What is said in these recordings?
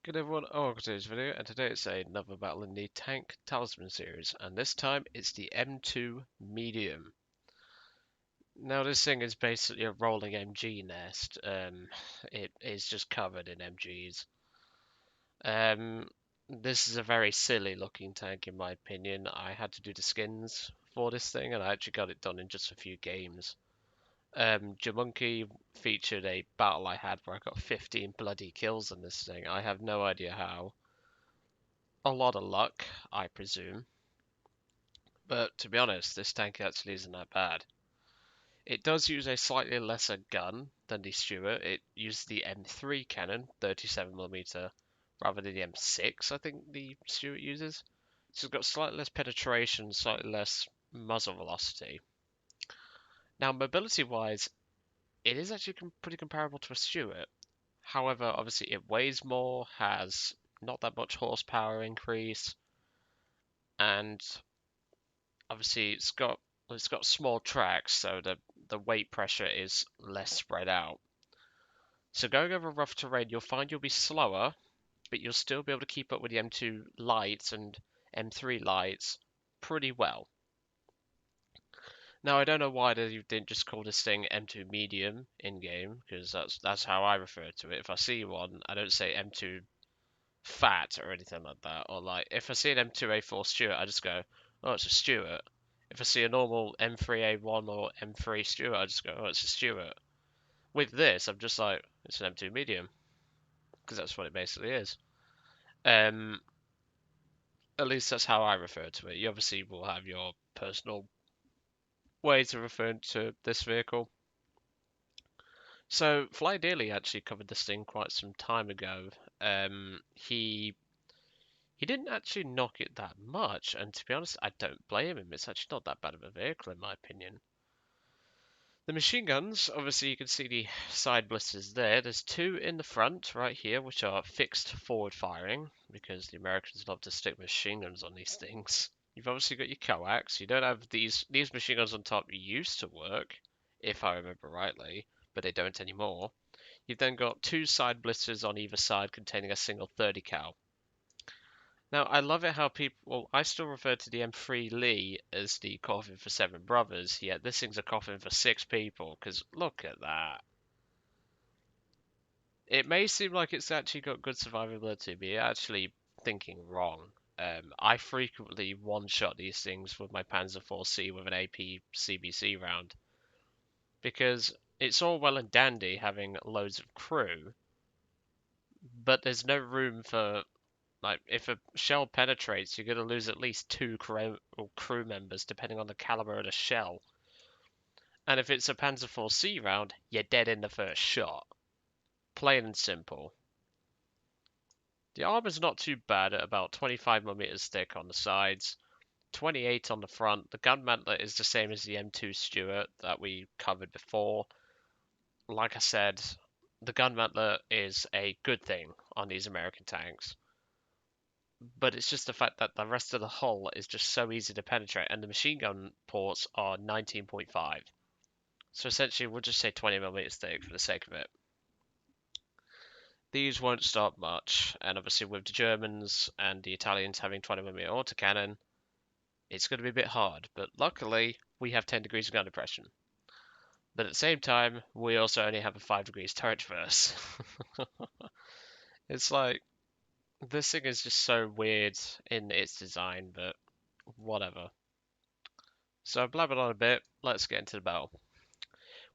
Good everyone, welcome to this video, and today it's another battle in the Tank Talisman Series, and this time it's the M2 Medium. Now this thing is basically a rolling MG nest. It is just covered in MGs. This is a very silly looking tank in my opinion. I had to do the skins for this thing, and I actually got it done in just a few games. Jamunki featured a battle I had where I got 15 bloody kills on this thing. I have no idea how. A lot of luck, I presume. But to be honest, this tank actually isn't that bad. It does use a slightly lesser gun than the Stuart. It uses the M3 cannon, 37mm, rather than the M6 I think the Stuart uses. So it's got slightly less penetration, slightly less muzzle velocity. Now, mobility-wise, it is actually pretty comparable to a Stuart. However, obviously it weighs more, has not that much horsepower increase, and obviously it's got small tracks, so the weight pressure is less spread out. So going over rough terrain, you'll find you'll be slower, but you'll still be able to keep up with the M2 lights and M3 lights pretty well. Now I don't know why you didn't just call this thing M2 medium in game, because that's how I refer to it. If I see one, I don't say M2 fat or anything like that. Or like if I see an M2A4 Stuart, I just go, oh, it's a Stuart. If I see a normal M3A1 or M3 Stuart, I just go, oh, it's a Stuart. With this, I'm just like, it's an M2 medium because that's what it basically is. Um, at least that's how I refer to it. You obviously will have your personal ways of referring to this vehicle. So Fly Daily actually covered this thing quite some time ago. He didn't actually knock it that much, and to be honest, I don't blame him. It's actually not that bad of a vehicle, in my opinion. The machine guns, obviously, you can see the side blisters there. There's two in the front, right here, which are fixed forward firing, because the Americans love to stick machine guns on these things. You've obviously got your coax. You don't have these machine guns on top used to work, if I remember rightly, but they don't anymore. You've then got two side blisters on either side containing a single 30 cal. Now, I love it how people. Well, I still refer to the M3 Lee as the coffin for seven brothers, yet this thing's a coffin for six people, because look at that. It may seem like it's actually got good survivability, but you're actually thinking wrong. I frequently one-shot these things with my Panzer IV-C with an AP CBC round, because it's all well and dandy having loads of crew, but there's no room for. Like, if a shell penetrates, you're going to lose at least two crew members, depending on the caliber of the shell. And if it's a Panzer IV-C round, you're dead in the first shot. Plain and simple. The armor's not too bad at about 25mm thick on the sides, 28 on the front. The gun mantlet is the same as the M2 Stuart that we covered before. Like I said, the gun mantlet is a good thing on these American tanks. But it's just the fact that the rest of the hull is just so easy to penetrate, and the machine gun ports are 19.5. So essentially, we'll just say 20mm thick for the sake of it. These won't stop much, and obviously with the Germans and the Italians having 20mm autocannon, it's going to be a bit hard, but luckily we have 10 degrees of gun depression. But at the same time, we also only have a 5 degrees turret traverse. It's like, this thing is just so weird in its design, but whatever. So I've blabbered on a bit, let's get into the battle.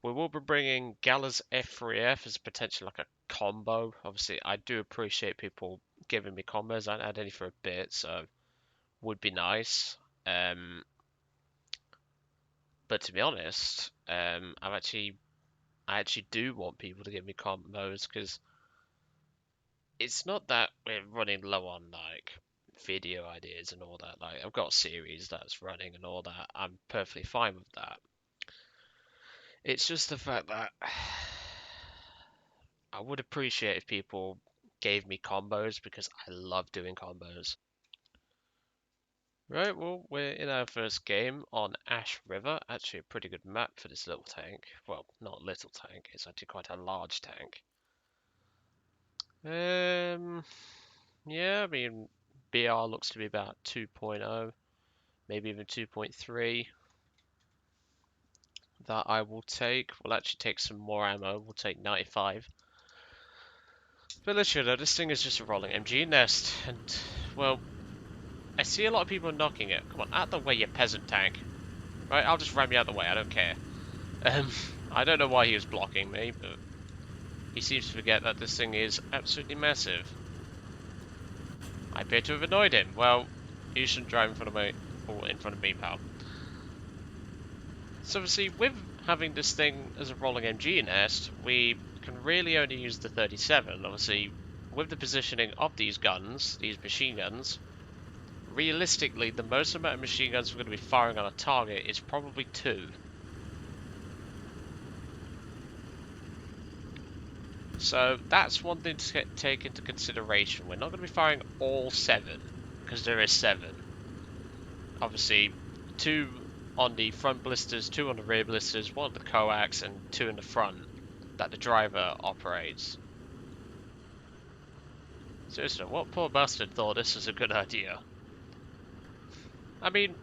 We will be bringing Gala's F3F as potentially like a combo. Obviously, I do appreciate people giving me combos. I haven't had any for a bit, so would be nice. But to be honest, I actually do want people to give me combos because it's not that we're running low on like video ideas and all that. Like I've got a series that's running and all that. I'm perfectly fine with that. It's just the fact that I would appreciate if people gave me combos because I love doing combos. Right, well, we're in our first game on Ash River. Actually, a pretty good map for this little tank. Well, not little tank, it's actually quite a large tank. Yeah, I mean, BR looks to be about 2.0, maybe even 2.3. That I will take. We'll actually take some more ammo. We'll take 95. But let's show though, this thing is just a rolling MG nest, and, well, I see a lot of people knocking it. Come on, out the way, you peasant tank. Right, I'll just ram you out the way, I don't care. Um, I don't know why he was blocking me, but he seems to forget that this thing is absolutely massive. I appear to have annoyed him. Well, you shouldn't drive in front of me, or in front of me, pal. So obviously, with having this thing as a rolling MG nest, we can really only use the 37. Obviously, with the positioning of these guns, these machine guns, realistically, the most amount of machine guns we're going to be firing on a target is probably 2. So that's one thing to take into consideration. We're not going to be firing all 7, because there is 7. Obviously, 2 on the front blisters, 2 on the rear blisters, 1 on the coax, and 2 in the front that the driver operates. Seriously, what poor bastard thought this was a good idea? I mean,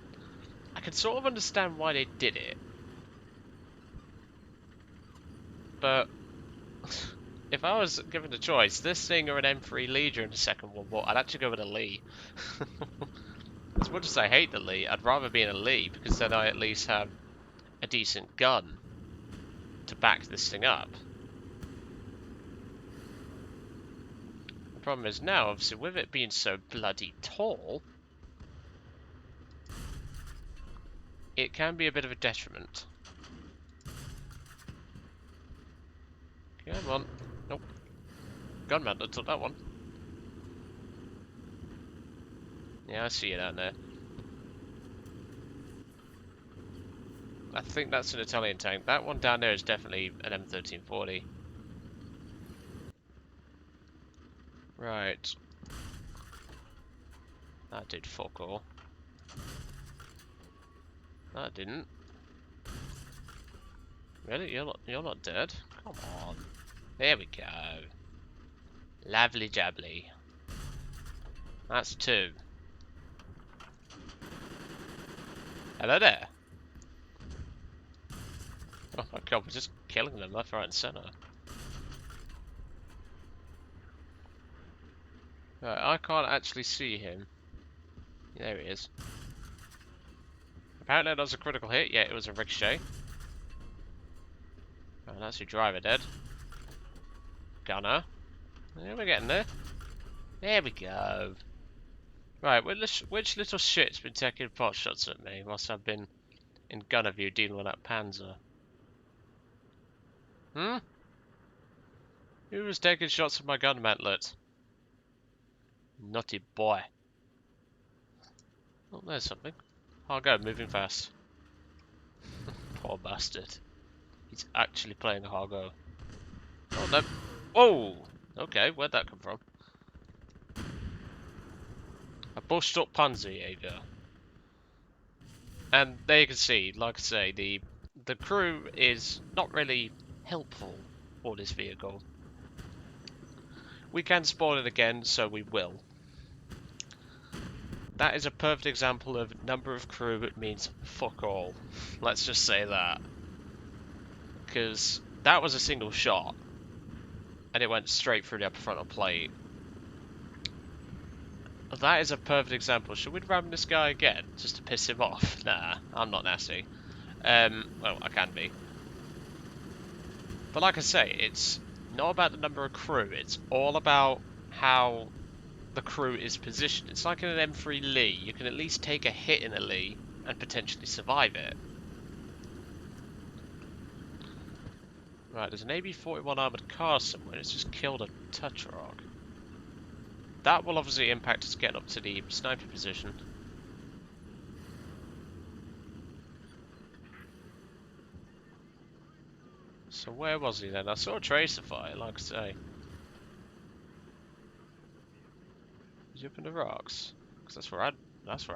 I can sort of understand why they did it, but if I was given the choice, this thing or an M3 Lee during the Second World War, I'd actually go with a Lee. As much as I hate the Lee, I'd rather be in a Lee, because then I at least have a decent gun to back this thing up. The problem is now, obviously, with it being so bloody tall, it can be a bit of a detriment. Come on. Nope. Gunman took that one. Yeah, I see it down there. I think that's an Italian tank. That one down there is definitely an M1340. Right. That did fuck all. That didn't. Really? You're not dead? Come on. There we go. Lovely jubbly. That's 2. Hello there. Oh my god, we're just killing them left, right and centre. Right, I can't actually see him. There he is. Apparently that was a critical hit. Yeah, it was a ricochet. Oh, that's your driver dead. Gunner. Yeah, we're getting there. There we go. Right, which little shit's been taking pot shots at me whilst I've been in gunner view dealing with that Panzer? Hmm? Who was taking shots at my gun mantlet? Naughty boy. Oh, there's something. I'll go, moving fast. Poor bastard. He's actually playing a Hargo. Oh no. Whoa! Okay, where'd that come from? A bushed up Panzerjäger. And there you can see, like I say, the crew is not really helpful for this vehicle. We can spawn it again, so we will. That is a perfect example of number of crew means fuck all. Let's just say that. Because that was a single shot. And it went straight through the upper frontal plate. That is a perfect example. Should we ram this guy again? Just to piss him off? Nah, I'm not nasty. Well, I can be. But like I say, it's not about the number of crew. It's all about how the crew is positioned. It's like in an M3 Lee. You can at least take a hit in a Lee and potentially survive it. Right, there's an AB-41 armoured car somewhere. It's just killed a Tutrog. That will obviously impact us getting up to the sniper position. So where was he then? I saw a tracer fire, like I say. Was he up in the rocks? Because that's where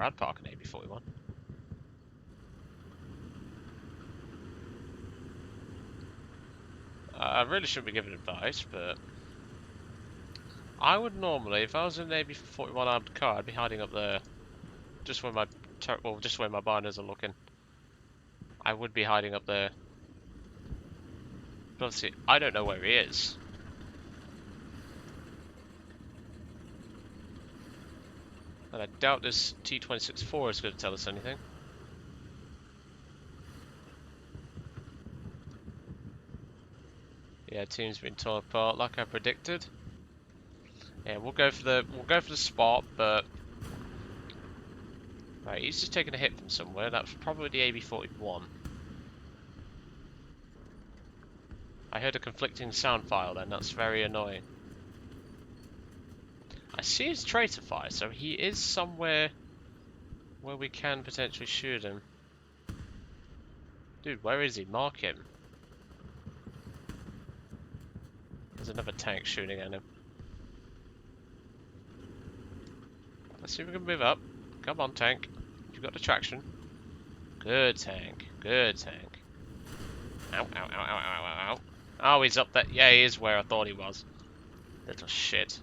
I'd park an AB-41. I really shouldn't be giving advice, but I would normally, if I was in an AB-41 armed car, I'd be hiding up there, just where my just where my binders are looking. I would be hiding up there. But obviously, I don't know where he is. And I doubt this T-26-4 is going to tell us anything. Yeah, team's been torn apart like I predicted. Yeah, we'll go for the spot, but right, he's just taking a hit from somewhere. That was probably the AB-41. I heard a conflicting sound file then. That's very annoying. I see his traitor fire, so he is somewhere where we can potentially shoot him. Dude, where is he? Mark him. There's another tank shooting at him. Let's see if we can move up. Come on, tank. You've got the traction. Good tank. Good tank. Ow, ow, ow, ow, ow, ow, ow. Oh, he's up there. Yeah, he is where I thought he was. Little shit.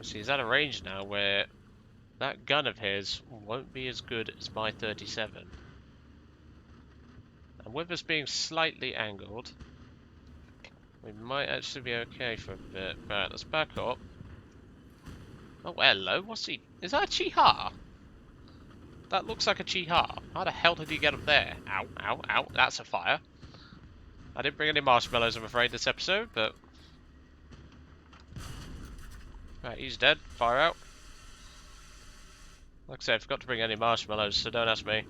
See, he's at a range now where that gun of his won't be as good as my 37. And with us being slightly angled, we might actually be okay for a bit. Right, let's back up. Oh, hello. What's he? Is that a Chiha? That looks like a Chiha. How the hell did he get up there? Ow, ow, ow. That's a fire. I didn't bring any marshmallows, I'm afraid, this episode, but... Right, he's dead. Fire out. Like I said, I forgot to bring any marshmallows, so don't ask me.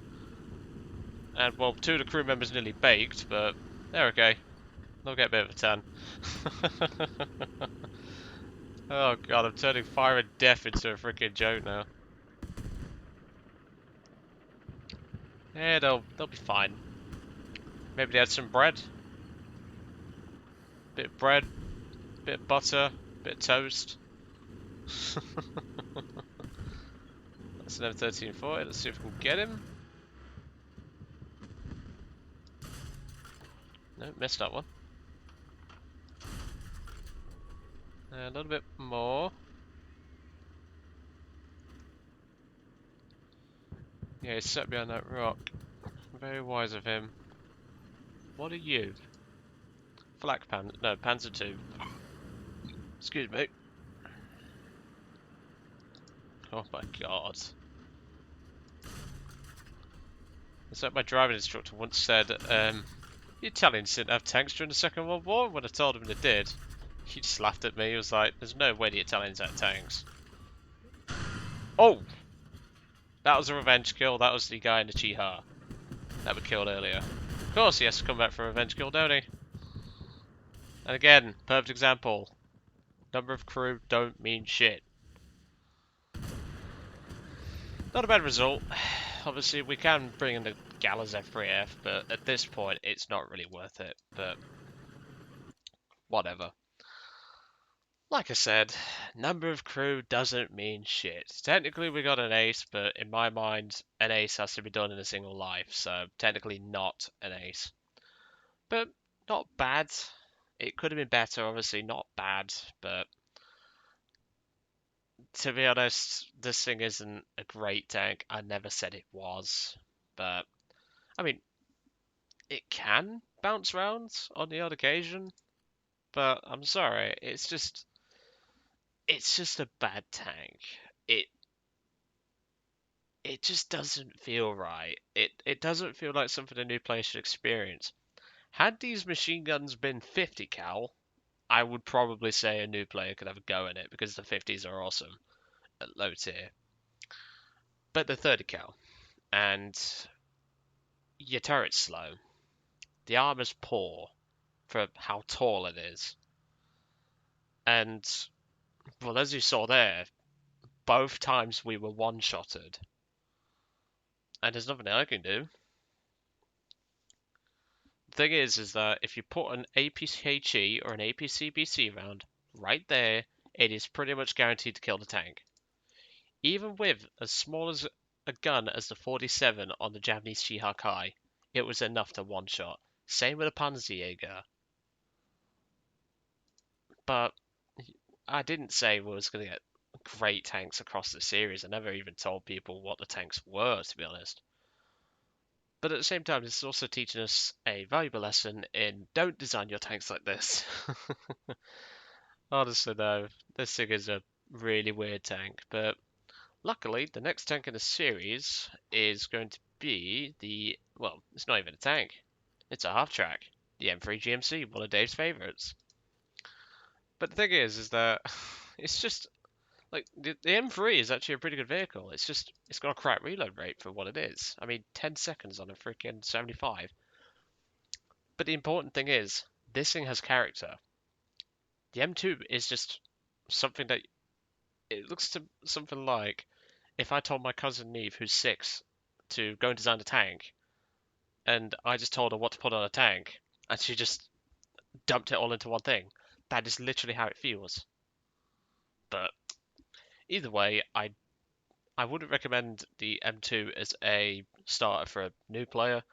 And, well, 2 of the crew members nearly baked, but they're okay. They'll get a bit of a tan. Oh god, I'm turning fire and death into a freaking joke now. Yeah, they'll be fine. Maybe they had some bread. Bit of bread, bit of butter, bit of toast. That's an M1340. Let's see if we can get him. No, missed that one. A little bit more. Yeah, he's set behind that rock. Very wise of him. What are you? Flak Pan? No, Panzer II. Excuse me. Oh my god. It's like my driving instructor once said, the Italians didn't have tanks during the Second World War. When I told him they did, he just laughed at me. He was like, there's no way the Italians had tanks. Oh! That was a revenge kill. That was the guy in the Chiha that we killed earlier. Of course he has to come back for a revenge kill, don't he? And again, perfect example. Number of crew don't mean shit. Not a bad result. Obviously, we can bring in the Gallas F3F, but at this point, it's not really worth it. But whatever. Like I said, number of crew doesn't mean shit. Technically, we got an ace, but in my mind, an ace has to be done in a single life, so technically not an ace. But not bad. It could have been better, obviously, not bad, but to be honest, this thing isn't a great tank. I never said it was, but I mean, it can bounce around on the odd occasion, but I'm sorry, it's just a bad tank. It it just doesn't feel right. It doesn't feel like something a new player should experience. Had these machine guns been 50 cal, I would probably say a new player could have a go in it because the 50s are awesome at low tier. But the 30 cal, and your turret's slow. The armor's poor for how tall it is. And, well, as you saw there, both times we were one-shotted. And there's nothing I can do. The thing is that if you put an APHE or an APCBC round right there, it is pretty much guaranteed to kill the tank. Even with as small as a gun as the 47 on the Japanese Shihakai, it was enough to one-shot. Same with a Panzerjäger. But I didn't say we was going to get great tanks across the series. I never even told people what the tanks were, to be honest. But at the same time, it's also teaching us a valuable lesson in don't design your tanks like this. Honestly, though, this thing is a really weird tank. But luckily, the next tank in the series is going to be well, it's not even a tank. It's a half track. The M3 GMC, one of Dave's favorites. But the thing is that it's just like the M3 is actually a pretty good vehicle. It's got a crap reload rate for what it is. I mean, 10 seconds on a freaking 75. But the important thing is this thing has character. The M2 is just something that it looks to something like if I told my cousin Neve, who's 6, to go and design a tank, and I just told her what to put on a tank, and she just dumped it all into one thing. That is literally how it feels. But either way, I wouldn't recommend the M2 as a starter for a new player.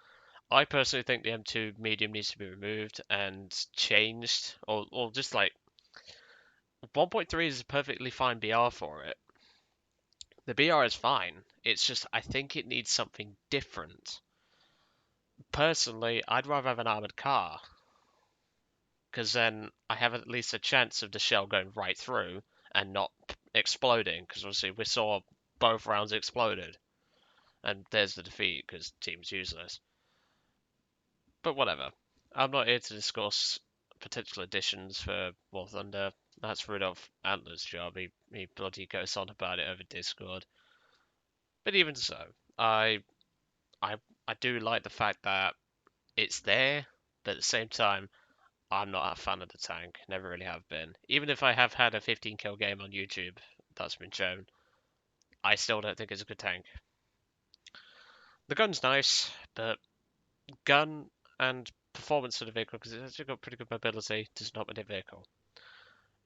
I personally think the M2 medium needs to be removed and changed, or just like 1.3 is a perfectly fine BR for it. The BR is fine. It's just I think it needs something different. Personally, I'd rather have an armored car because then I have at least a chance of the shell going right through and not exploding. Because obviously we saw both rounds exploded, and there's the defeat because team's useless. But whatever. I'm not here to discuss potential additions for War Thunder. That's Rudolph Antler's job. He bloody goes on about it over Discord. But even so, I I do like the fact that it's there, but at the same time, I'm not a fan of the tank. Never really have been. Even if I have had a 15 kill game on YouTube that's been shown, I still don't think it's a good tank. The gun's nice, but gun and performance of the vehicle, because it's actually got pretty good mobility, does not with the vehicle.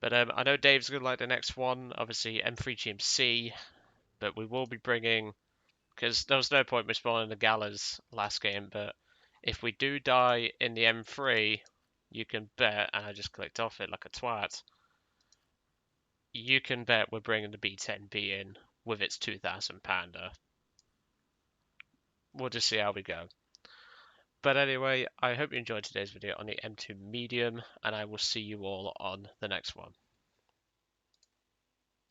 But I know Dave's going to like the next one, obviously M3 GMC, but we will be bringing, because there was no point respawning the Galas last game, but if we do die in the M3, you can bet, and I just clicked off it like a twat, you can bet we're bringing the B10B in with its 2000 Panda. We'll just see how we go. But anyway, I hope you enjoyed today's video on the M2 Medium, and I will see you all on the next one.